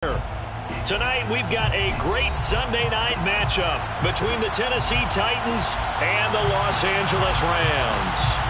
Tonight, we've got a great Sunday night matchup between the Tennessee Titans and the Los Angeles Rams.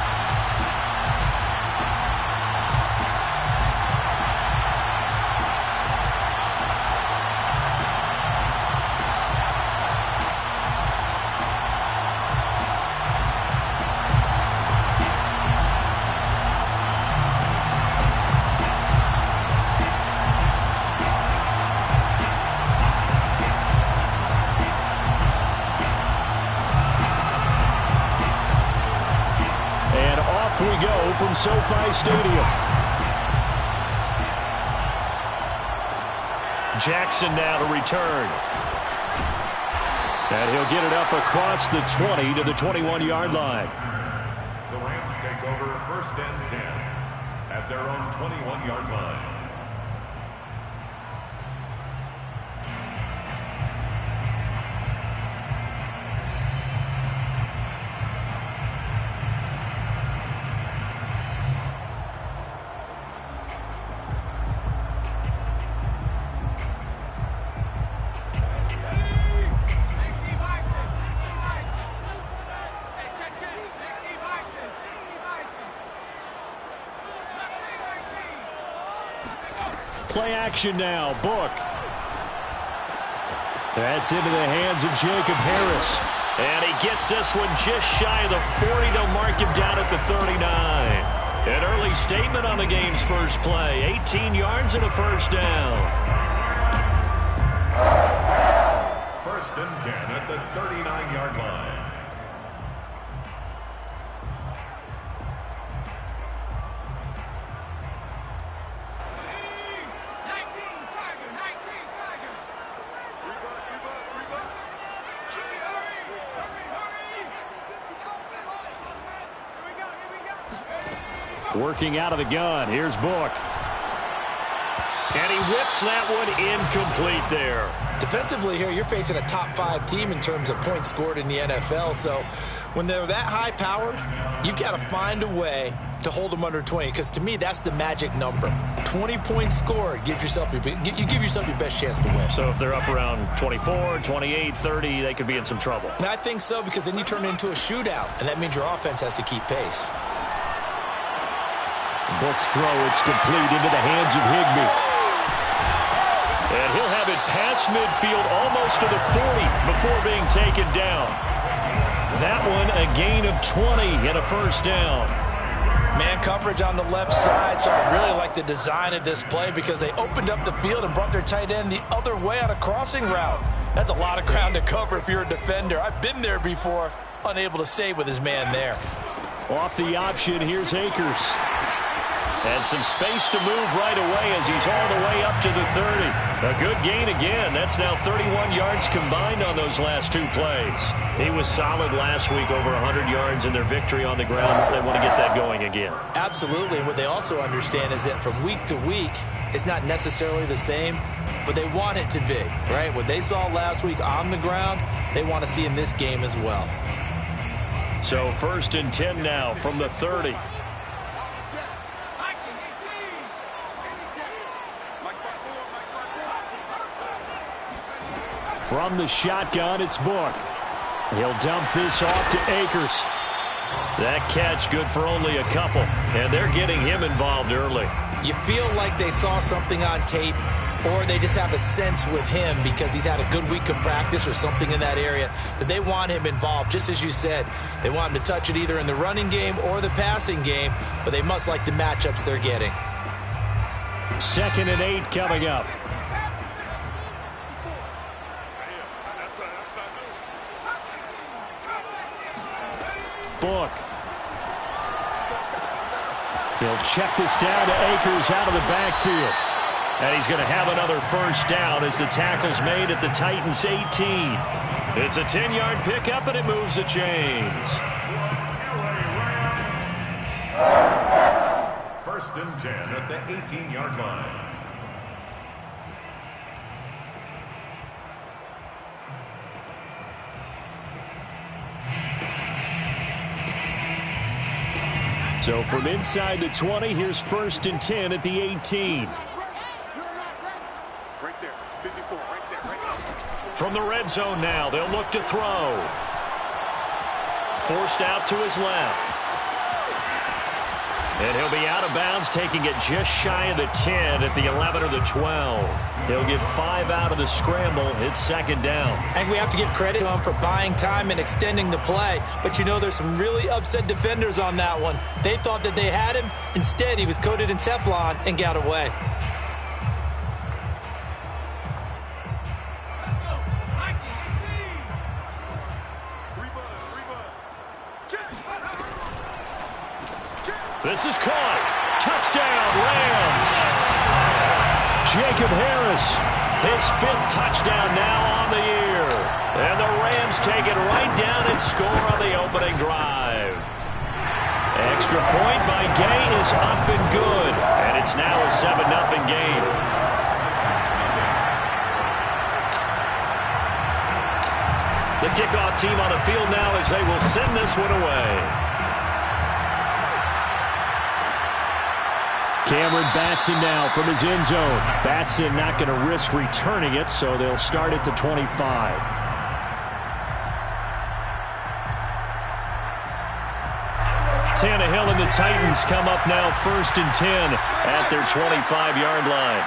We go from SoFi Stadium. Jackson now to return. And he'll get it up across the 20 to the 21-yard line. The Rams take over 1st and 10 at their own 21-yard line. Play action now. Book. That's into the hands of Jacob Harris. And he gets this one just shy of the 40. They'll mark him down at the 39. An early statement on the game's first play. 18 yards and a first down. 1st and 10 at the 39-yard line. Working out of the gun. Here's Book. And he whips that one incomplete there. Defensively here, you're facing a top 5 team in terms of points scored in the NFL. So when they're that high-powered, you've got to find a way to hold them under 20. Because to me, that's the magic number. 20 points scored, you give yourself your best chance to win. So if they're up around 24, 28, 30, they could be in some trouble. And I think so, because then you turn it into a shootout, and that means your offense has to keep pace. Book's throw, it's complete into the hands of Higbee. And he'll have it past midfield almost to the 40 before being taken down. That one a gain of 20 and a first down. Man coverage on the left side, so I really like the design of this play because they opened up the field and brought their tight end the other way on a crossing route. That's a lot of ground to cover if you're a defender. I've been there before, unable to stay with his man there. Off the option, here's Akers. And some space to move right away as he's all the way up to the 30. A good gain again. That's now 31 yards combined on those last 2 plays. He was solid last week, over 100 yards in their victory on the ground. They want to get that going again. Absolutely. And what they also understand is that from week to week, it's not necessarily the same, but they want it to be, right? What they saw last week on the ground, they want to see in this game as well. So 1st and 10 now from the 30. From the shotgun, it's Book. He'll dump this off to Akers. That catch good for only a couple, and they're getting him involved early. You feel like they saw something on tape, or they just have a sense with him because he's had a good week of practice or something in that area that they want him involved. Just as you said, they want him to touch it either in the running game or the passing game, but they must like the matchups they're getting. 2nd and 8 coming up. Book. He'll check this down to Akers out of the backfield. And he's going to have another first down as the tackle's made at the Titans' 18. It's a 10-yard pickup, and it moves the chains. 1st and 10 at the 18-yard line. So from inside the 20, here's 1st and 10 at the 18. Right there. there. 54, right there, right there. From the red zone now, they'll look to throw. Forced out to his left. And he'll be out of bounds, taking it just shy of the 10 at the 11 or the 12. They'll get 5 out of the scramble. It's second down. And we have to give credit to him for buying time and extending the play. But you know, there's some really upset defenders on that one. They thought that they had him. Instead, he was coated in Teflon and got away. This is caught. Touchdown, Rams. Jacob Harris, his 5th touchdown now on the year. And the Rams take it right down and score on the opening drive. Extra point by Gay is up and good. And it's now a 7-0 game. The kickoff team on the field now as they will send this one away. Cameron Batson now from his end zone. Batson not going to risk returning it, so they'll start at the 25. Tannehill and the Titans come up now 1st and 10 at their 25-yard line.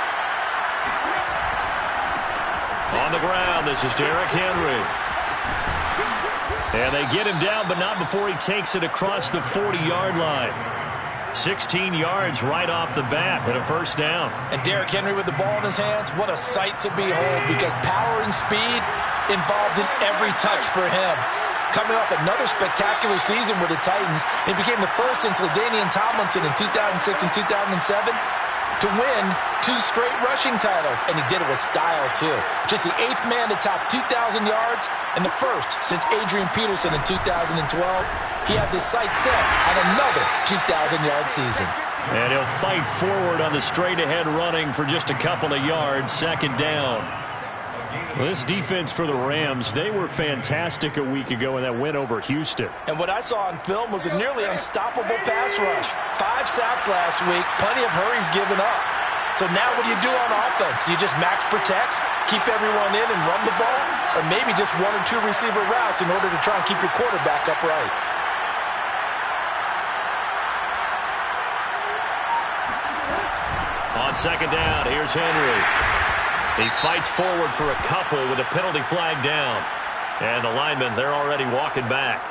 On the ground, this is Derrick Henry. And they get him down, but not before he takes it across the 40-yard line. 16 yards right off the bat and a first down. And Derrick Henry with the ball in his hands, what a sight to behold, because power and speed involved in every touch for him. Coming off another spectacular season with the Titans, he became the first since LaDainian Tomlinson in 2006 and 2007 to win 2 straight rushing titles, and he did it with style too. Just the 8th man to top 2,000 yards and the first since Adrian Peterson in 2012. He has his sights set on another 2,000-yard season. And he'll fight forward on the straight-ahead running for just a couple of yards, second down. Well, this defense for the Rams, they were fantastic a week ago in that win over Houston. And what I saw on film was a nearly unstoppable pass rush. 5 sacks last week, plenty of hurries given up. So now what do you do on offense? You just max protect, keep everyone in and run the ball, or maybe just 1 or 2 receiver routes in order to try and keep your quarterback upright. On second down, here's Henry. He fights forward for a couple with a penalty flag down. And the linemen, they're already walking back.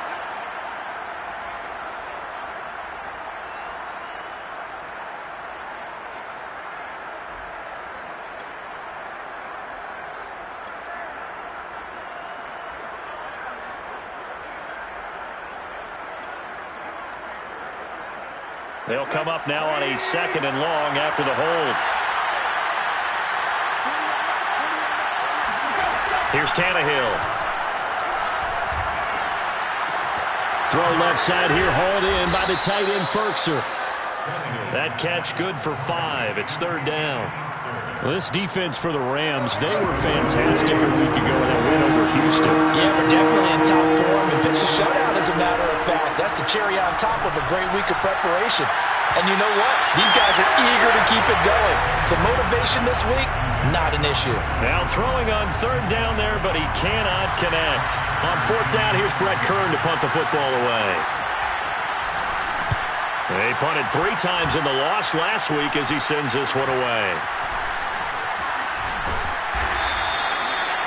They'll come up now on a 2nd and long after the hold. Here's Tannehill. Throw left side here, hauled in by the tight end, Ferkser. That catch good for 5. It's 3rd down. Well, this defense for the Rams, they were fantastic a week ago in that win over Houston. Yeah, we're definitely in top form and pitched a shutout, as a matter of fact. That's the cherry on top of a great week of preparation. And you know what? These guys are eager to keep it going. So motivation this week, not an issue. Now throwing on 3rd down there, but he cannot connect. On 4th down, here's Brett Kern to punt the football away. They punted 3 times in the loss last week as he sends this one away.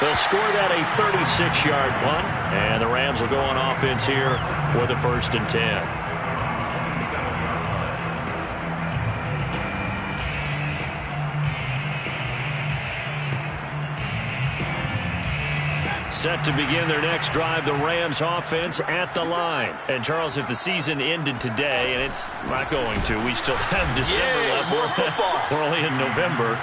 They'll score that a 36-yard punt, and the Rams will go on offense here with a 1st and 10. Set to begin their next drive, the Rams offense at the line. And, Charles, if the season ended today, and it's not going to, we still have December left. More football. We're only in November.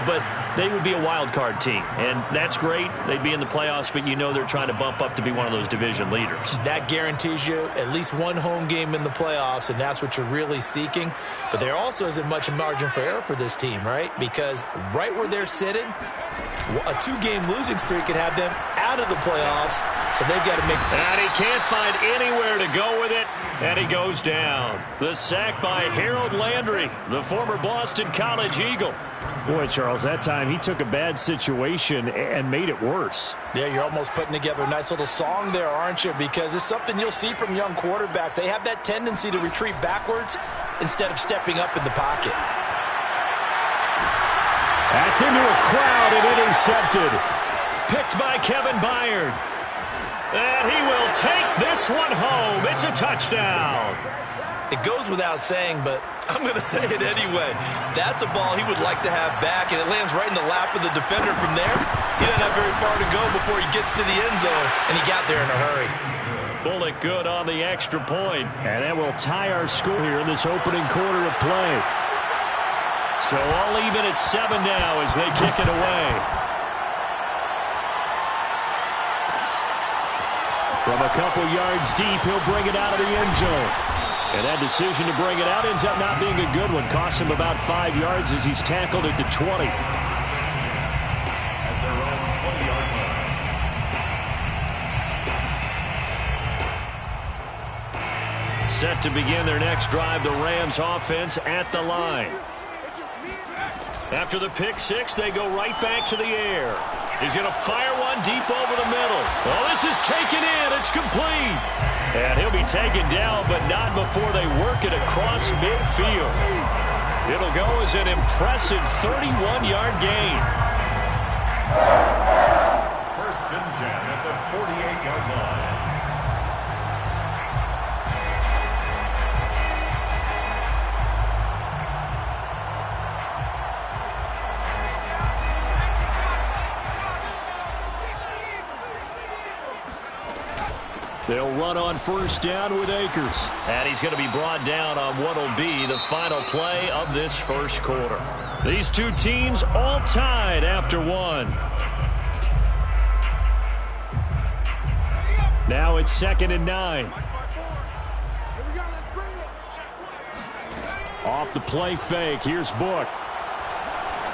But they would be a wild card team. And that's great. They'd be in the playoffs, but you know they're trying to bump up to be one of those division leaders. That guarantees you at least 1 home game in the playoffs, and that's what you're really seeking. But there also isn't much margin for error for this team, right? Because right where they're sitting, a 2-game losing streak could have them out of the playoffs, so they've got to make... And he can't find anywhere to go with it, and he goes down. The sack by Harold Landry, the former Boston College Eagle. Boy, Charles, that time he took a bad situation and made it worse. Yeah, you're almost putting together a nice little song there, aren't you? Because it's something you'll see from young quarterbacks. They have that tendency to retreat backwards instead of stepping up in the pocket. That's into a crowd and intercepted. Picked by Kevin Byard. And he will take this one home. It's a touchdown. It goes without saying, but I'm going to say it anyway. That's a ball he would like to have back, and it lands right in the lap of the defender. From there, he doesn't have very far to go before he gets to the end zone, and he got there in a hurry. Bullock good on the extra point. And that will tie our score here in this opening quarter of play. So all even at 7 now as they kick it away. From a couple yards deep, he'll bring it out of the end zone. And that decision to bring it out ends up not being a good one. Cost him about 5 yards as he's tackled at the 20. At their own 20-yard line. Set to begin their next drive, the Rams offense at the line. After the pick six, they go right back to the air. He's going to fire one deep over the middle. Oh, this is taken in. It's complete. And he'll be taken down, but not before they work it across midfield. It'll go as an impressive 31-yard gain. First and 10 at the 48-yard line. They'll run on first down with Akers. And he's going to be brought down on what will be the final play of this first quarter. These two teams all tied after one. Now it's 2nd and 9. Off the play fake. Here's Book.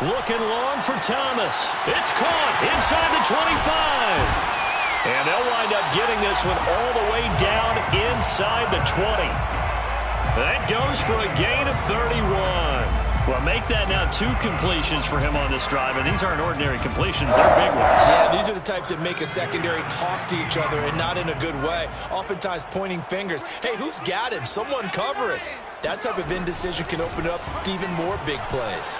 Looking long for Thomas. It's caught inside the 25. And they'll wind up getting this one all the way down inside the 20. That goes for a gain of 31. Well, make that now 2 completions for him on this drive, and these aren't ordinary completions. They're big ones. Yeah, these are the types that make a secondary talk to each other, and not in a good way. Oftentimes pointing fingers. Hey, who's got him? Someone cover it. That type of indecision can open up to even more big plays.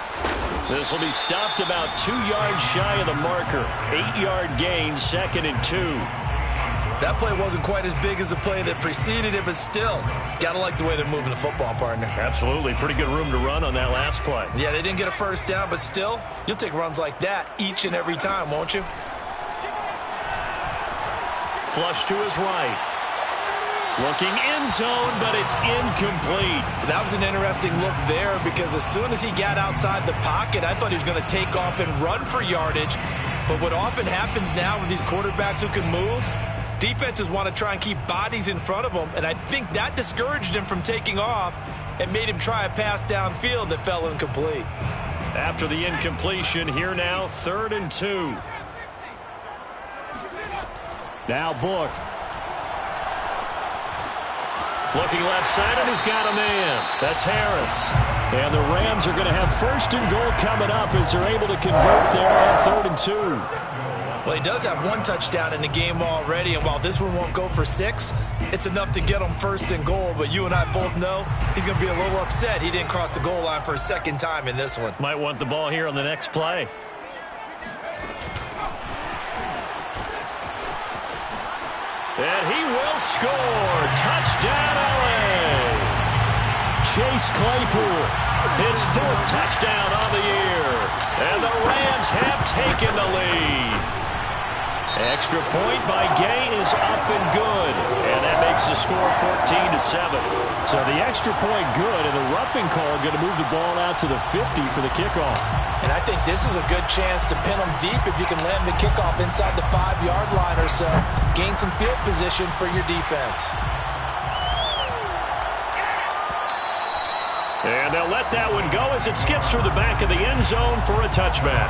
This will be stopped about 2 yards shy of the marker. 8-yard gain, 2nd and 2. That play wasn't quite as big as the play that preceded it, but still, gotta like the way they're moving the football, partner. Absolutely. Pretty good room to run on that last play. Yeah, they didn't get a first down, but still, you'll take runs like that each and every time, won't you? Flush to his right. Looking end zone, but it's incomplete. That was an interesting look there because as soon as he got outside the pocket, I thought he was going to take off and run for yardage. But what often happens now with these quarterbacks who can move, defenses want to try and keep bodies in front of them, and I think that discouraged him from taking off and made him try a pass downfield that fell incomplete. After the incompletion, here now, 3rd and 2. Now Book. Looking left side, and he's got a man. That's Harris. And the Rams are going to have 1st and goal coming up as they're able to convert there on 3rd and 2. Well, he does have 1 touchdown in the game already, and while this one won't go for 6, it's enough to get him 1st and goal. But you and I both know he's going to be a little upset he didn't cross the goal line for a 2nd time in this one. Might want the ball here on the next play. And he will score. Touchdown, LA. Chase Claypool. His 4th touchdown on the year. And the Rams have taken the lead. Extra point by Gay is up and good. And that makes the score 14-7. So the extra point good, and the roughing call going to move the ball out to the 50 for the kickoff. And I think this is a good chance to pin them deep if you can land the kickoff inside the 5-yard line or so. Gain some field position for your defense. And they'll let that one go as it skips through the back of the end zone for a touchback.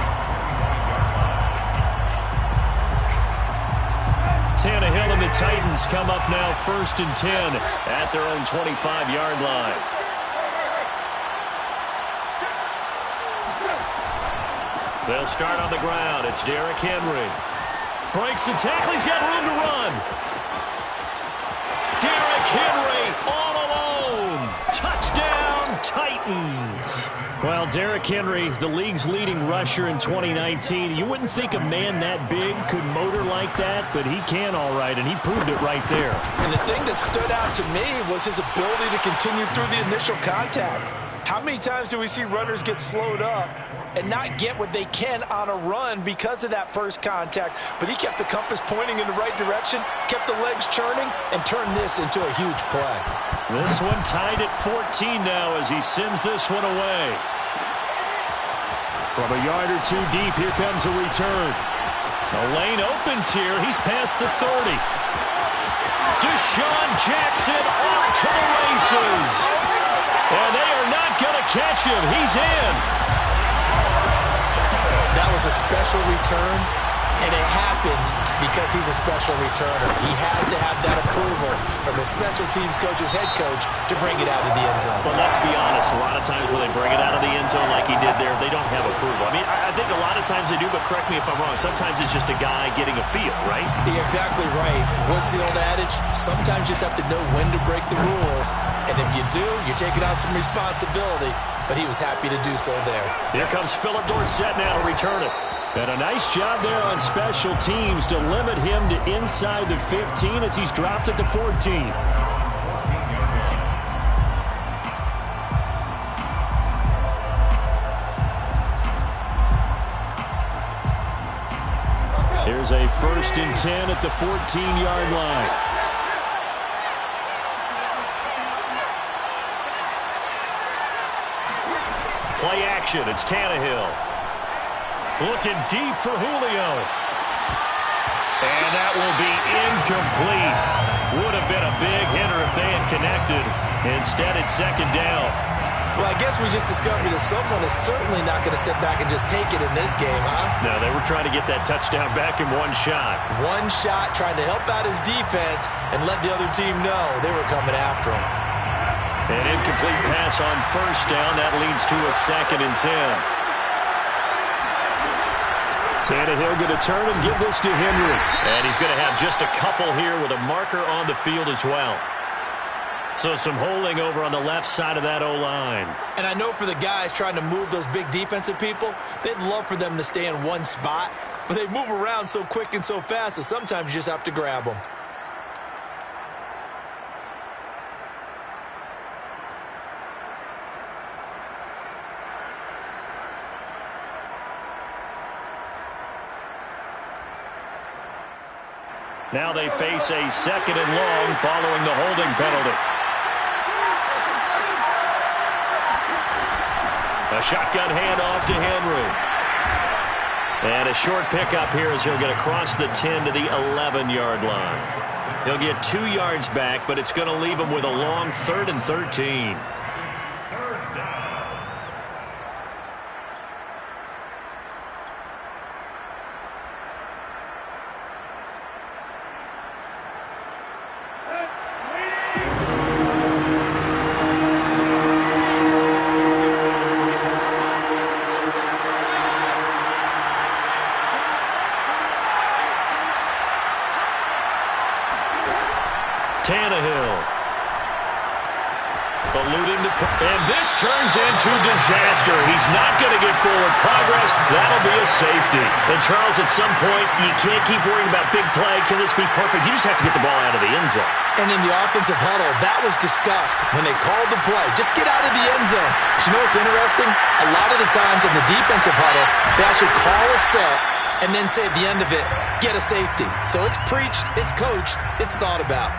the Titans come up now 1st and 10 at their own 25-yard line. They'll start on the ground. It's Derrick Henry. Breaks the tackle. He's got room to run. Derrick Henry all alone. Touchdown, Titans. Well, Derrick Henry, the league's leading rusher in 2019. You wouldn't think a man that big could motor like that, but he can all right, and he proved it right there. And the thing that stood out to me was his ability to continue through the initial contact. How many times do we see runners get slowed up and not get what they can on a run because of that first contact? But he kept the compass pointing in the right direction, kept the legs churning, and turned this into a huge play. This one tied at 14 now as he sends this one away. From a yard or two deep, here comes a return. The lane opens here. He's past the 30. Deshaun Jackson off to the races. And they are not going to catch him. He's in. That was a special return, and it happened because he's a special returner. He has to have that approval from his special teams coach's head coach to bring it out of the end zone. But let's be honest, a lot of times when they bring it out of the end zone like he did there, they don't have approval. I mean, I think a lot of times they do, but correct me if I'm wrong. Sometimes it's just a guy getting a feel, right? You're exactly right. What's the old adage? Sometimes you just have to know when to break the rules. And if you do, you're taking out some responsibility. But he was happy to do so there. Here comes Philip Dorsett now to return it. And a nice job there on special teams to limit him to inside the 15 as he's dropped at the 14. Here's a 1st and 10 at the 14-yard line. Play action. It's Tannehill. Looking deep for Julio. And that will be incomplete. Would have been a big hitter if they had connected. Instead, it's 2nd down. Well, I guess we just discovered that someone is certainly not going to sit back and just take it in this game, huh? No, they were trying to get that touchdown back in one shot. One shot, trying to help out his defense and let the other team know they were coming after him. An incomplete pass on 1st down. That leads to a 2nd and 10. Tannehill going to turn and give this to Henry. And he's going to have just a couple here with a marker on the field as well. So some holding over on the left side of that O-line. And I know for the guys trying to move those big defensive people, they'd love for them to stay in one spot. But they move around so quick and so fast that sometimes you just have to grab them. Now they face a 2nd and long following the holding penalty. A shotgun handoff to Henry. And a short pickup here as he'll get across the 10 to the 11-yard line. He'll get 2 yards back, but it's going to leave him with a long 3rd and 13. Tannehill. Eluding the... And this turns into disaster. He's not going to get forward progress. That'll be a safety. And, Charles, at some point, you can't keep worrying about big play. Can this be perfect? You just have to get the ball out of the end zone. And in the offensive huddle, that was discussed when they called the play. Just get out of the end zone. But you know what's interesting? A lot of the times in the defensive huddle, they actually call a set and then say at the end of it, get a safety. So it's preached, it's coached, it's thought about.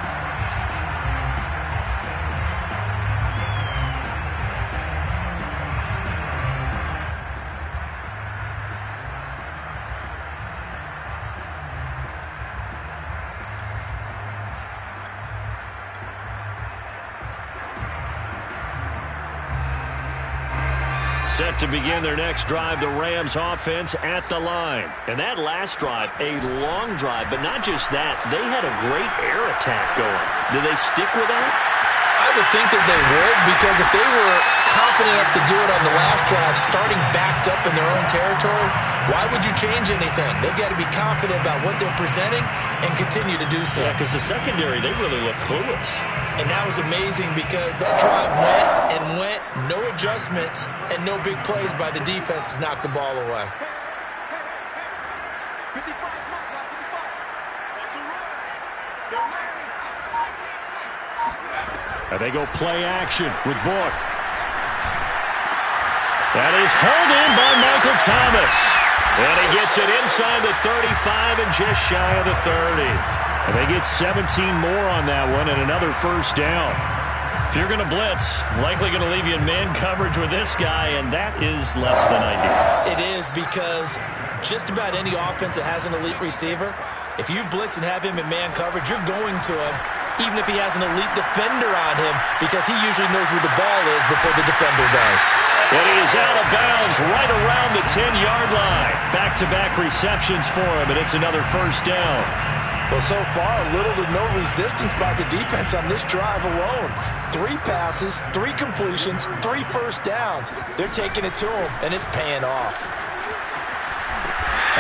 Set to begin their next drive, the Rams offense at the line. And that last drive, a long drive, but not just that. They had a great air attack going. Do they stick with that? I would think that they would, because if they were confident enough to do it on the last drive, starting backed up in their own territory, why would you change anything? They've got to be confident about what they're presenting and continue to do so. Yeah, because the secondary, they really look clueless. And that was amazing because that drive went, no adjustments, and no big plays by the defense to knock the ball away. And they go play action with Book. That is hauled in by Michael Thomas. And he gets it inside the 35 and just shy of the 30. And they get 17 more on that one and another first down. If you're going to blitz, likely going to leave you in man coverage with this guy, and that is less than ideal. It is, because just about any offense that has an elite receiver, if you blitz and have him in man coverage, you're going to him, even if he has an elite defender on him, because he usually knows where the ball is before the defender does. And he is out of bounds right around the 10-yard line. Back-to-back receptions for him, and it's another first down. Well, so far, little to no resistance by the defense on this drive alone. 3 passes, 3 completions, 3 first downs. They're taking it to him, and it's paying off.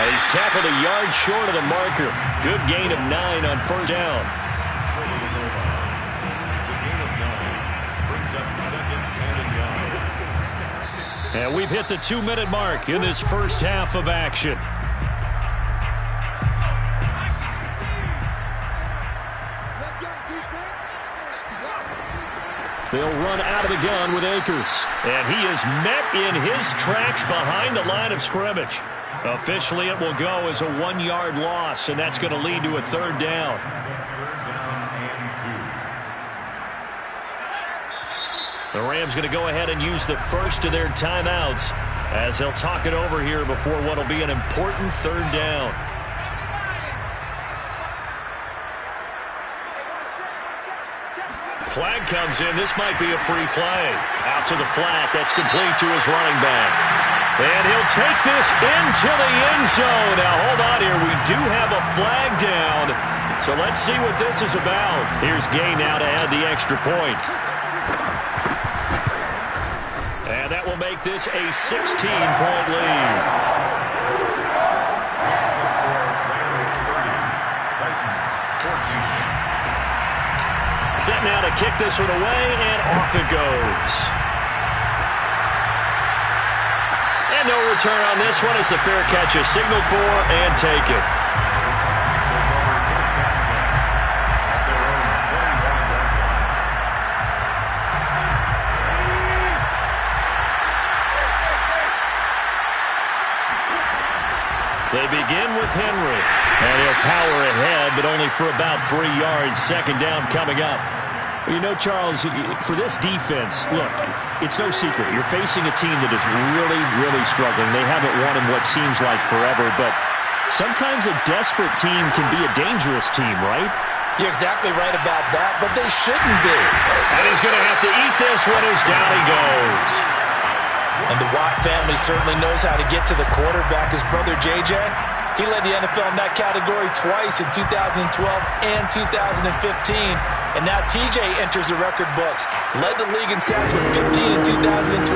And he's tackled a yard short of the marker. Good gain of 9 on first down. It's a gain of 9. Brings up second and a yard. And we've hit the 2-minute mark in this first half of action. They'll run out of the gun with Akers. And he is met in his tracks behind the line of scrimmage. Officially, it will go as a 1-yard loss, and that's going to lead to a third down. The Rams going to go ahead and use the first of their timeouts as they'll talk it over here before what will be an important third down. Flag comes in. This might be a free play. Out to the flat. That's complete to his running back. And he'll take this into the end zone. Now, hold on here. We do have a flag down. So let's see what this is about. Here's Gay now to add the extra point. And that will make this a 16-point lead. Set now to kick this one away, and off it goes. And no return on this one as the fair catch is signaled for and take it. They begin with Henry. And he'll power ahead, but only for about 3 yards. Second down coming up. Well, you know, Charles, for this defense, look, it's no secret. You're facing a team that is really, really struggling. They haven't won in what seems like forever, but sometimes a desperate team can be a dangerous team, right? You're exactly right about that, but they shouldn't be. And he's going to have to eat this one as down he goes. And the Watt family certainly knows how to get to the quarterback. His brother, J.J., he led the NFL in that category twice in 2012 and 2015. And now TJ enters the record books. Led the league in sacks with 15 in 2020,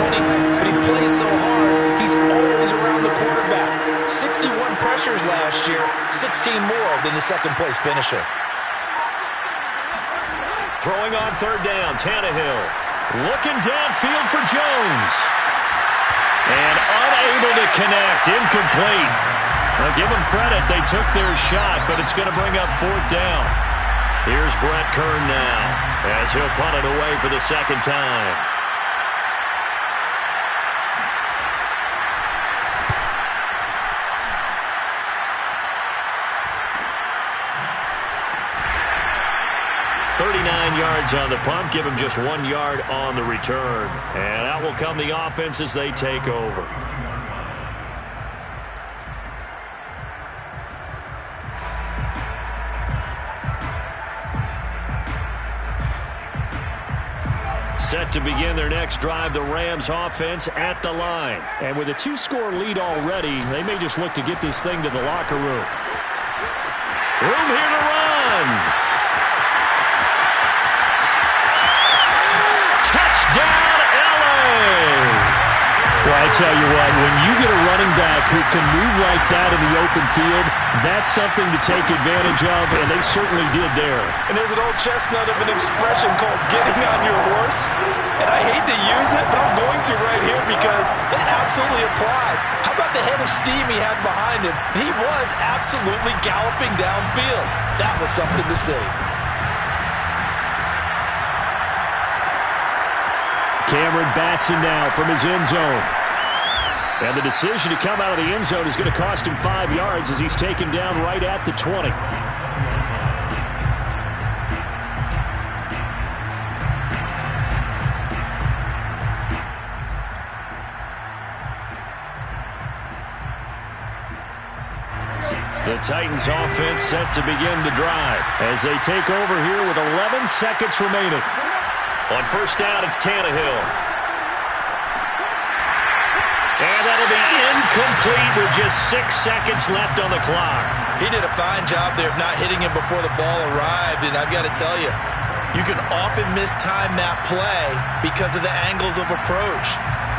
but he plays so hard, he's always around the quarterback. 61 pressures last year, 16 more than the second-place finisher. Throwing on third down, Tannehill. Looking downfield for Jones. And unable to connect, incomplete. Well, give them credit, they took their shot, but it's going to bring up fourth down. Here's Brett Kern now, as he'll punt it away for the second time. .39 yards on the punt, give him just 1 yard on the return. And out will come the offense as they take over. set to begin their next drive. The Rams offense at the line. And with a 2-score lead already, they may just look to get this thing to the locker room. Room here to run. Touchdown, LA! Well, I tell you what, when you get a running back who can move like that in the open field, that's something to take advantage of, and they certainly did there. And there's an old chestnut of an expression called getting on your horse. And I hate to use it, but I'm going to right here because it absolutely applies. How about the head of steam he had behind him? He was absolutely galloping downfield. That was something to see. Cameron Batson now from his end zone. And the decision to come out of the end zone is going to cost him 5 yards as he's taken down right at the 20. The Titans offense set to begin the drive as they take over here with 11 seconds remaining. On first down, it's Tannehill. And that'll be incomplete with just 6 seconds left on the clock. He did a fine job there of not hitting him before the ball arrived, and I've got to tell you, you can often mistime that play because of the angles of approach.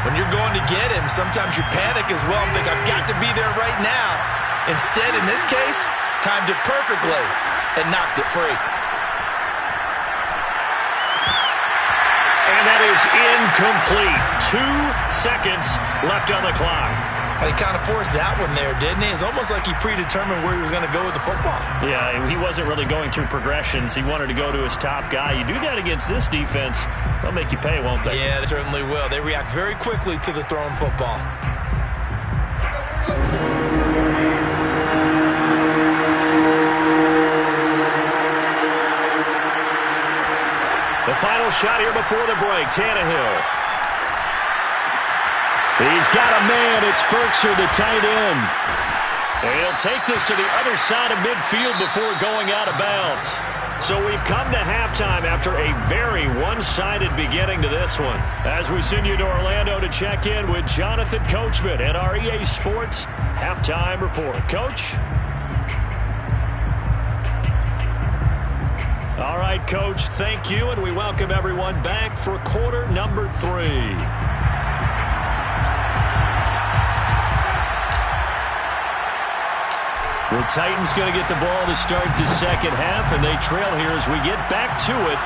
When you're going to get him, sometimes you panic as well and think, I've got to be there right now. Instead, in this case, timed it perfectly and knocked it free. And that is incomplete. 2 seconds left on the clock. He kind of forced that one there, didn't he? It's almost like he predetermined where he was going to go with the football. Yeah, he wasn't really going through progressions. He wanted to go to his top guy. You do that against this defense, they'll make you pay, won't they? Yeah, they certainly will. They react very quickly to the thrown football. The final shot here before the break, Tannehill. He's got a man. It's Firkser, the tight end. And he'll take this to the other side of midfield before going out of bounds. So we've come to halftime after a very one-sided beginning to this one. As we send you to Orlando to check in with Jonathan Coachman at our EA Sports Halftime Report. Coach? All right, Coach, thank you, and we welcome everyone back for quarter number 3. The Titans going to get the ball to start the second half, and they trail here as we get back to it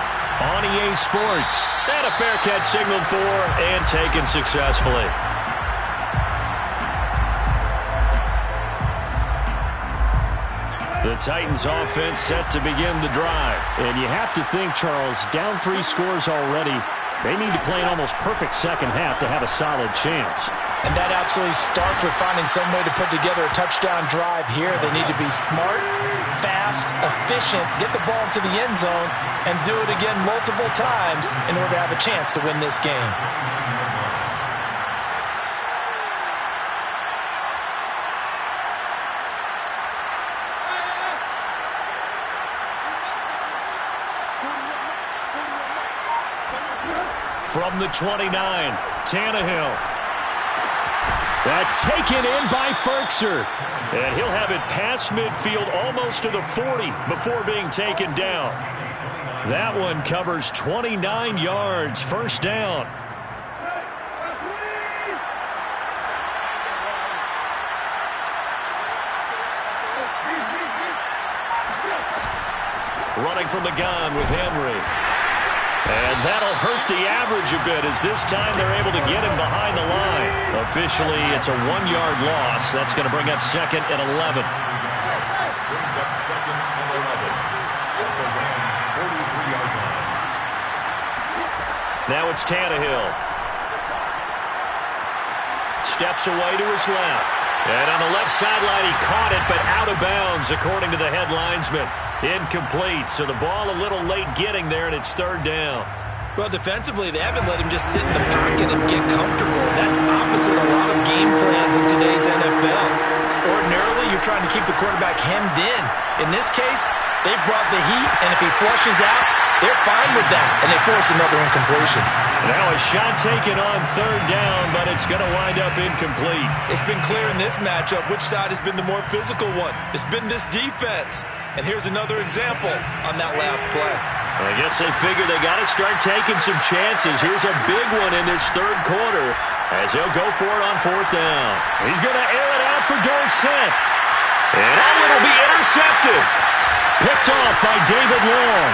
on EA Sports. And a fair catch signaled for and taken successfully. The Titans offense set to begin the drive. And you have to think, Charles, down 3 scores already. They need to play an almost perfect second half to have a solid chance. And that absolutely starts with finding some way to put together a touchdown drive here. They need to be smart, fast, efficient, get the ball to the end zone, and do it again multiple times in order to have a chance to win this game. From the 29, Tannehill. That's taken in by Firkser. And he'll have it past midfield almost to the 40 before being taken down. That one covers 29 yards. First down. Running from the gun with Henry. And that'll hurt the average a bit as this time they're able to get him behind the line. Officially, it's a 1-yard loss. That's going to bring up second and 11. Brings up second and 11. At the Rams' 43-yard line. Now it's Tannehill. Steps away to his left. And on the left sideline, he caught it, but out of bounds, according to the head linesman. Incomplete, so the ball a little late getting there, and it's third down. Well, defensively, they haven't let him just sit in the pocket and get comfortable. That's opposite a lot of game plans in today's NFL. Ordinarily, you're trying to keep the quarterback hemmed in. In this case, they brought the heat, and if he flushes out, they're fine with that, and they force another incompletion. Now a shot taken on third down, but it's going to wind up incomplete. It's been clear in this matchup which side has been the more physical one. It's been this defense. And here's another example on that last play. I guess they figure they got to start taking some chances. Here's a big one in this third quarter as he'll go for it on fourth down. He's going to air it out for Dorsett. And that one will be intercepted. Picked off by David Long.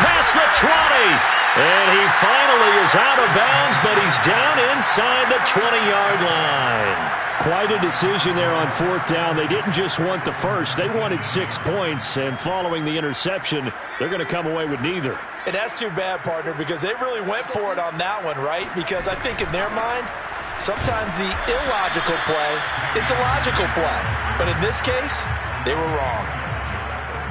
Past the 20. And he finally is out of bounds, but he's down inside the 20-yard line. Quite a decision there on fourth down. They didn't just want the first. They wanted 6 points, and following the interception, they're going to come away with neither. And that's too bad, partner, because they really went for it on that one, right? Because I think in their mind, sometimes the illogical play is a logical play. But in this case, they were wrong.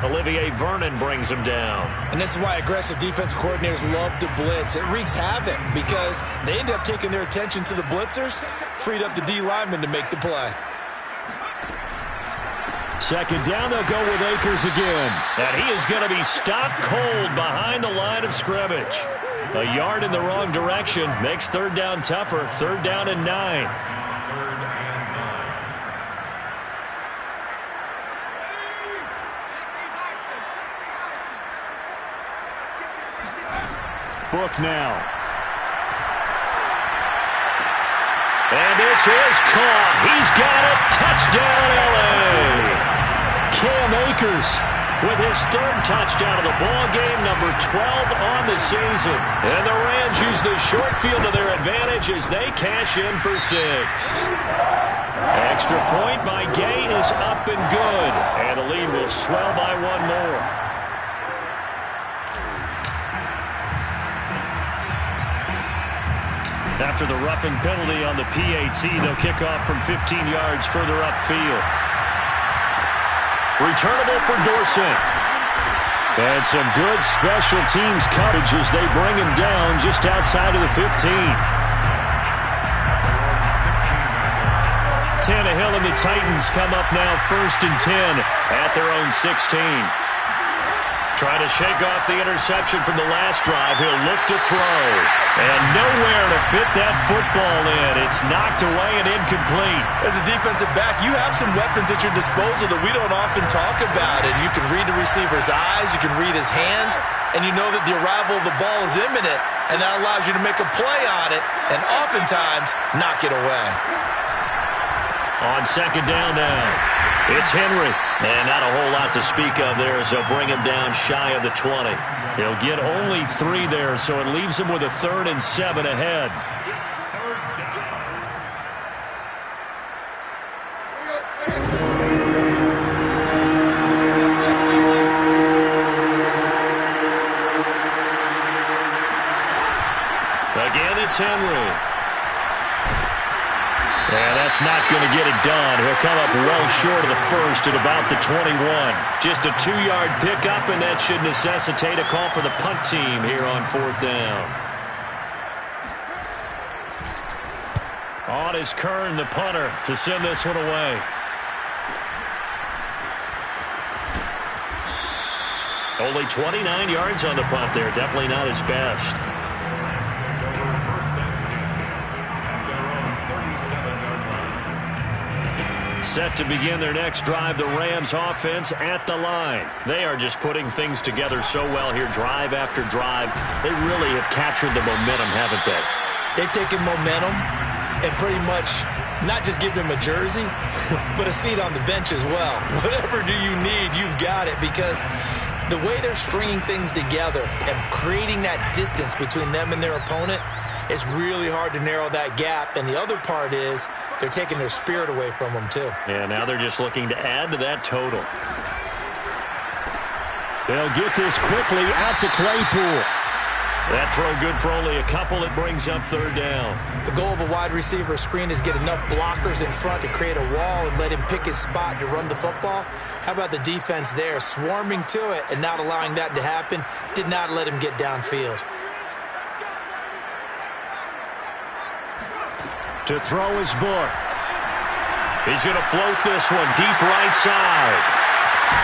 Olivier Vernon brings him down. And this is why aggressive defensive coordinators love to blitz. It wreaks havoc because they end up taking their attention to the blitzers, freed up the D lineman to make the play. Second down, they'll go with Akers again. And he is going to be stopped cold behind the line of scrimmage. A yard in the wrong direction makes third down tougher. Third down and 9. Book now. And this is caught. He's got it. Touchdown, L.A. Cam Akers with his third touchdown of the ball game, number 12 on the season. And the Rams use the short field to their advantage as they cash in for 6. Extra point by Gain is up and good. And the lead will swell by 1 more. After the roughing penalty on the PAT, they'll kick off from 15 yards further upfield. Returnable for Dorsett. And some good special teams coverage as they bring him down just outside of the 15. Tannehill and the Titans come up now 1st and 10 at their own 16. Trying to shake off the interception from the last drive. He'll look to throw. And nowhere to fit that football in. It's knocked away and incomplete. As a defensive back, you have some weapons at your disposal that we don't often talk about. And you can read the receiver's eyes. You can read his hands. And you know that the arrival of the ball is imminent. And that allows you to make a play on it. And oftentimes, knock it away. On second down now, it's Henry. And not a whole lot to speak of there as they'll bring him down shy of the 20. He'll get only 3 there, so it leaves him with a 3rd and 7 ahead. Again, it's Henry. And that's not going to get it done. He'll come up well short of the first at about the 21. Just a 2-yard pickup, and that should necessitate a call for the punt team here on 4th down. On is Kern, the punter, to send this one away. Only 29 yards on the punt there. Definitely not his best. Set to begin their next drive, the Rams offense at the line. They are just putting things together so well here, drive after drive. They really have captured the momentum, haven't they? They've taken momentum and pretty much not just given him a jersey, but a seat on the bench as well. Whatever do you need, you've got it, because the way they're stringing things together and creating that distance between them and their opponent, it's really hard to narrow that gap. And the other part is they're taking their spirit away from them, too. Yeah, now they're just looking to add to that total. They'll get this quickly out to Claypool. That throw good for only a couple. It brings up 3rd down. The goal of a wide receiver screen is get enough blockers in front to create a wall and let him pick his spot to run the football. How about the defense there, swarming to it and not allowing that to happen? Did not let him get downfield. To throw his Book. He's going to float this one deep right side.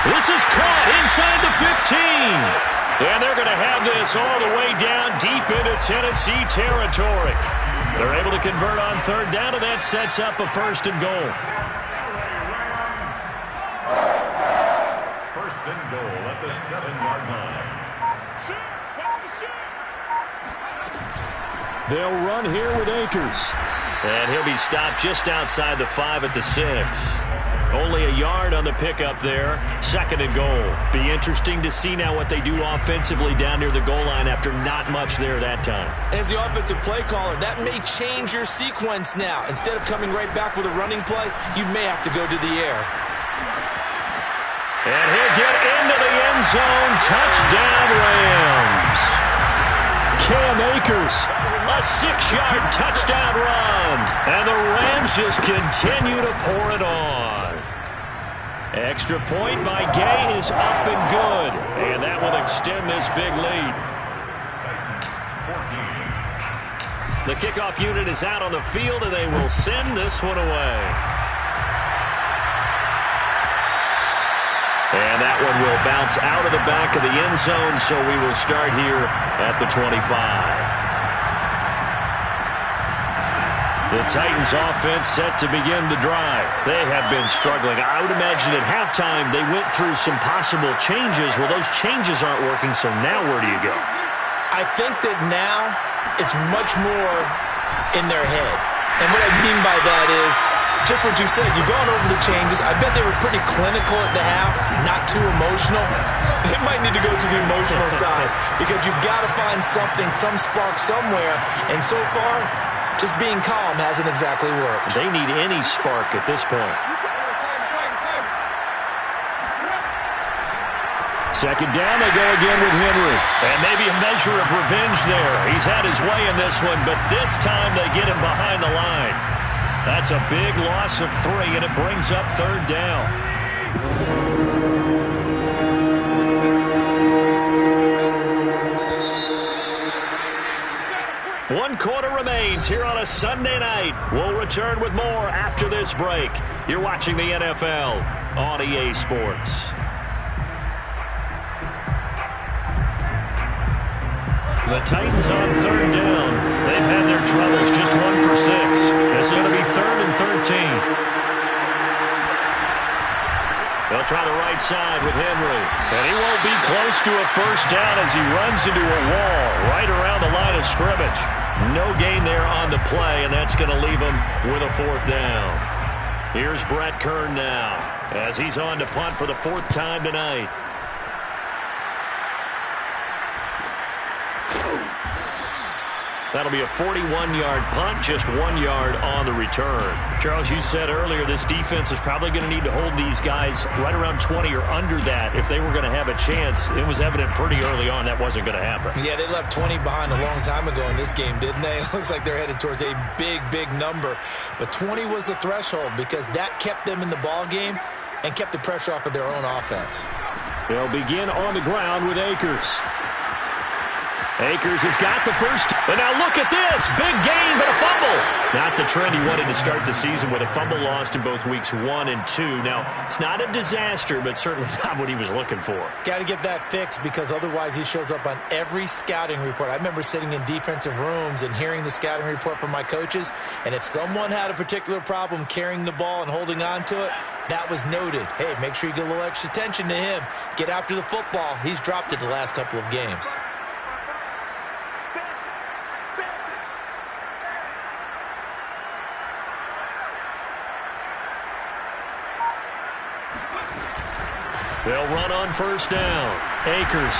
This is caught inside the 15. And they're going to have this all the way down deep into Tennessee territory. They're able to convert on third down, and that sets up a 1st and goal. First and goal at the 7-yard line. They'll run here with Akers. And he'll be stopped just outside the 5 at the 6. Only a yard on the pickup there. 2nd and goal. Be interesting to see now what they do offensively down near the goal line after not much there that time. As the offensive play caller, that may change your sequence now. Instead of coming right back with a running play, you may have to go to the air. And he'll get into the end zone. Touchdown, Rams. Cam Akers. A 6-yard touchdown run. And the Rams just continue to pour it on. Extra point by Gay is up and good. And that will extend this big lead. Titans 14. The kickoff unit is out on the field, and they will send this one away. And that one will bounce out of the back of the end zone, so we will start here at the 25. The Titans offense set to begin the drive. They have been struggling. I would imagine at halftime they went through some possible changes. Well, those changes aren't working, so now where do you go? I think that now it's much more in their head. And what I mean by that is just what you said. You've gone over the changes. I bet they were pretty clinical at the half, not too emotional. They might need to go to the emotional side because you've got to find something, some spark somewhere. And so far, just being calm hasn't exactly worked. They need any spark at this point. 2nd down, they go again with Henry. And maybe a measure of revenge there. He's had his way in this one, but this time they get him behind the line. That's a big loss of 3, and it brings up 3rd down. One quarter remains here on a Sunday night. We'll return with more after this break. You're watching the NFL on EA Sports. The Titans on 3rd down. They've had their troubles, just 1 for 6. This is going to be 3rd and 13. They'll try the right side with Henry. And he won't be close to a 1st down as he runs into a wall right around the line of scrimmage. No gain there on the play, and that's going to leave him with a 4th down. Here's Brett Kern now as he's on to punt for the 4th time tonight. That'll be a 41-yard punt, just 1 yard on the return. Charles, you said earlier this defense is probably going to need to hold these guys right around 20 or under that if they were going to have a chance. It was evident pretty early on that wasn't going to happen. Yeah, they left 20 behind a long time ago in this game, didn't they? It looks like they're headed towards a big, big number. But 20 was the threshold because that kept them in the ball game and kept the pressure off of their own offense. They'll begin on the ground with Akers. Akers has got the first. And now look at this. Big gain, but a fumble. Not the trend he wanted to start the season with. A fumble lost in both weeks 1 and 2. Now, it's not a disaster, but certainly not what he was looking for. Got to get that fixed because otherwise he shows up on every scouting report. I remember sitting in defensive rooms and hearing the scouting report from my coaches, and if someone had a particular problem carrying the ball and holding on to it, that was noted. Hey, make sure you get a little extra attention to him. Get after the football. He's dropped it the last couple of games. They'll run on 1st down. Akers.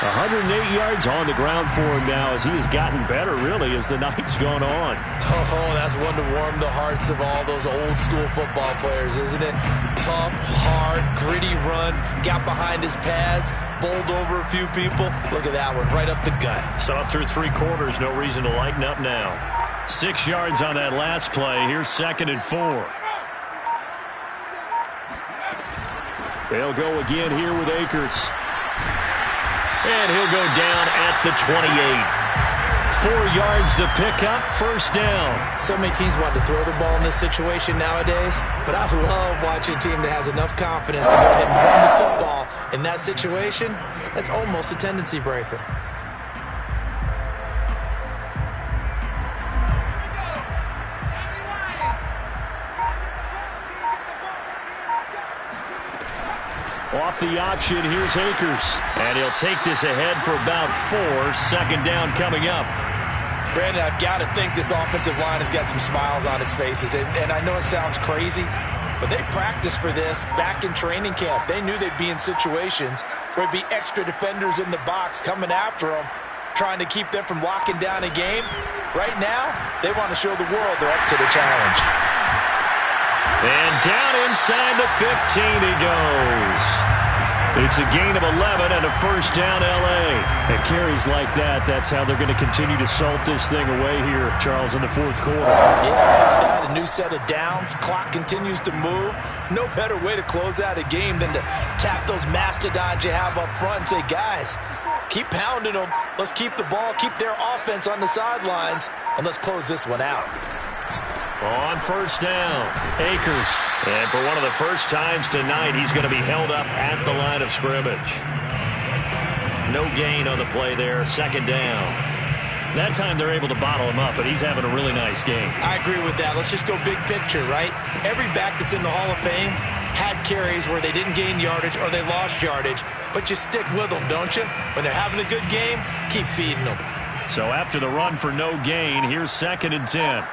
108 yards on the ground for him now as he has gotten better, really, as the night's gone on. Oh, that's one to warm the hearts of all those old-school football players, isn't it? Tough, hard, gritty run, got behind his pads, bowled over a few people. Look at that one, right up the gut. So up through 3 quarters, no reason to lighten up now. 6 yards on that last play. Here's 2nd and 4. They'll go again here with Akers. And he'll go down at the 28. 4 yards the pickup, first down. So many teams want to throw the ball in this situation nowadays, but I love watching a team that has enough confidence to go ahead and run the football in that situation. That's almost a tendency breaker. Off the option, here's Akers. And he'll take this ahead for about 4. Second down coming up. Brandon, I've got to think this offensive line has got some smiles on its faces. And I know it sounds crazy, but they practiced for this back in training camp. They knew they'd be in situations where there'd be extra defenders in the box coming after them, trying to keep them from locking down a game. Right now, they want to show the world they're up to the challenge. And down inside the 15 he goes. It's a gain of 11 and a first down L.A. And carries like that, that's how they're going to continue to salt this thing away here, Charles, in the fourth quarter. Yeah, that, a new set of downs. Clock continues to move. No better way to close out a game than to tap those mastodons you have up front and say, guys, keep pounding them. Let's keep the ball, keep their offense on the sidelines, and let's close this one out. On first down, Akers. And for one of the first times tonight, he's going to be held up at the line of scrimmage. No gain on the play there, second down. That time they're able to bottle him up, but he's having a really nice game. I agree with that. Let's just go big picture, right? Every back that's in the Hall of Fame had carries where they didn't gain yardage or they lost yardage, but you stick with them, don't you? When they're having a good game, keep feeding them. So after the run for no gain, here's 2nd and 10.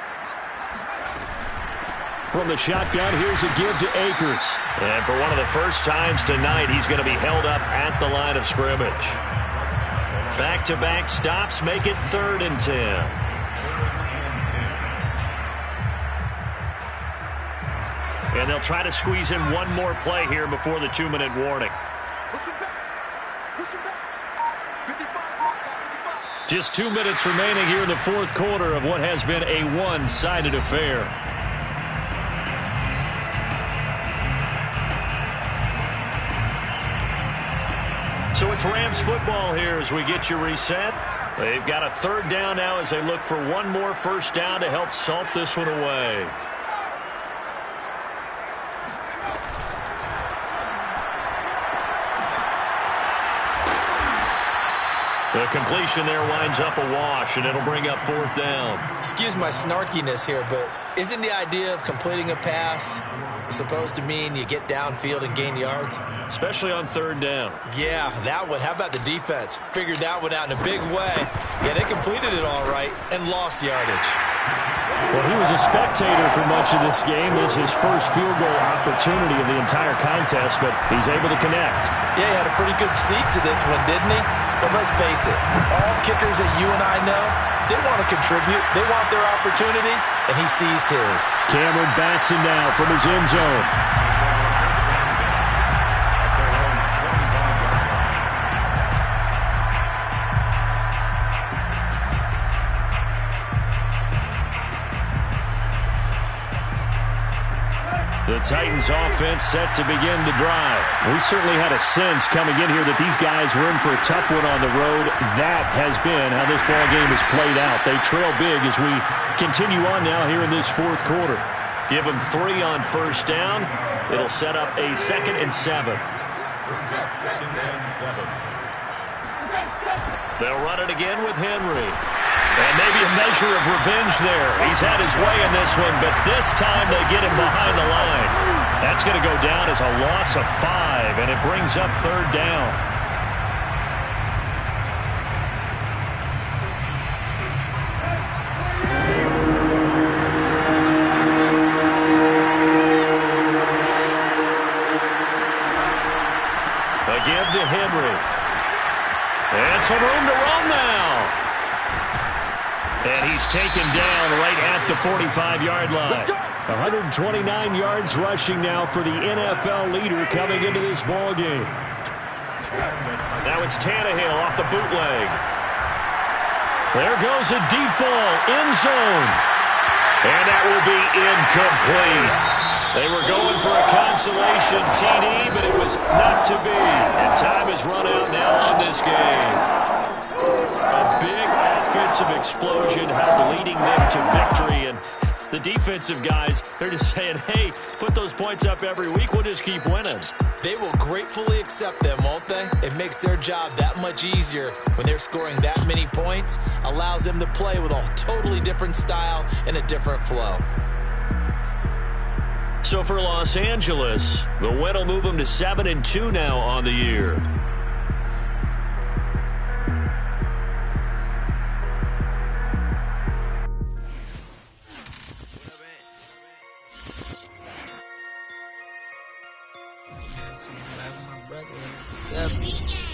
From the shotgun, here's a give to Akers. And for one of the first times tonight, he's going to be held up at the line of scrimmage. Back-to-back stops make it 3rd and 10. And they'll try to squeeze in one more play here before the 2-minute warning. Push him back. Push him back. 55. Just 2 minutes remaining here in the fourth quarter of what has been a one-sided affair. So it's Rams football here as we get you reset. They've got a 3rd down now as they look for one more first down to help salt this one away. The completion there winds up a wash, and it'll bring up 4th down. Excuse my snarkiness here, but isn't the idea of completing a pass supposed to mean you get downfield and gain yards? Especially on 3rd down. Yeah, that one. How about the defense? Figured that one out in a big way. Yeah, they completed it all right and lost yardage. Well, he was a spectator for much of this game. This is his first field goal opportunity of the entire contest, but he's able to connect. Yeah, he had a pretty good seat to this one, didn't he? But let's face it, all kickers that you and I know, they want to contribute. They want their opportunity, and he seized his. Cameron Batson now from his end zone. The Titans offense set to begin the drive. We certainly had a sense coming in here that these guys were in for a tough one on the road. That has been how this ball game has played out. They trail big as we continue on now here in this fourth quarter. Give them 3 on first down. It'll set up a 2nd and 7. Brings up 2nd and 7. They'll run it again with Henry. And maybe a measure of revenge there. He's had his way in this one, but this time they get him behind the line. That's going to go down as a loss of 5, and it brings up 3rd down. A give to Henry. And some room to run now. And he's taken down right at the 45-yard line. 129 yards rushing now for the NFL leader coming into this ball game. Now it's Tannehill off the bootleg. There goes a deep ball, end zone. And that will be incomplete. They were going for a consolation TD, but it was not to be. And time has run out now on this game. A big offensive offensive explosion helped leading them to victory. And the defensive guys, they're just saying, hey, put those points up every week. We'll just keep winning. They will gratefully accept them, won't they? It makes their job that much easier when they're scoring that many points. Allows them to play with a totally different style and a different flow. So for Los Angeles, the win will move them to 7-2 now on the year. Yep.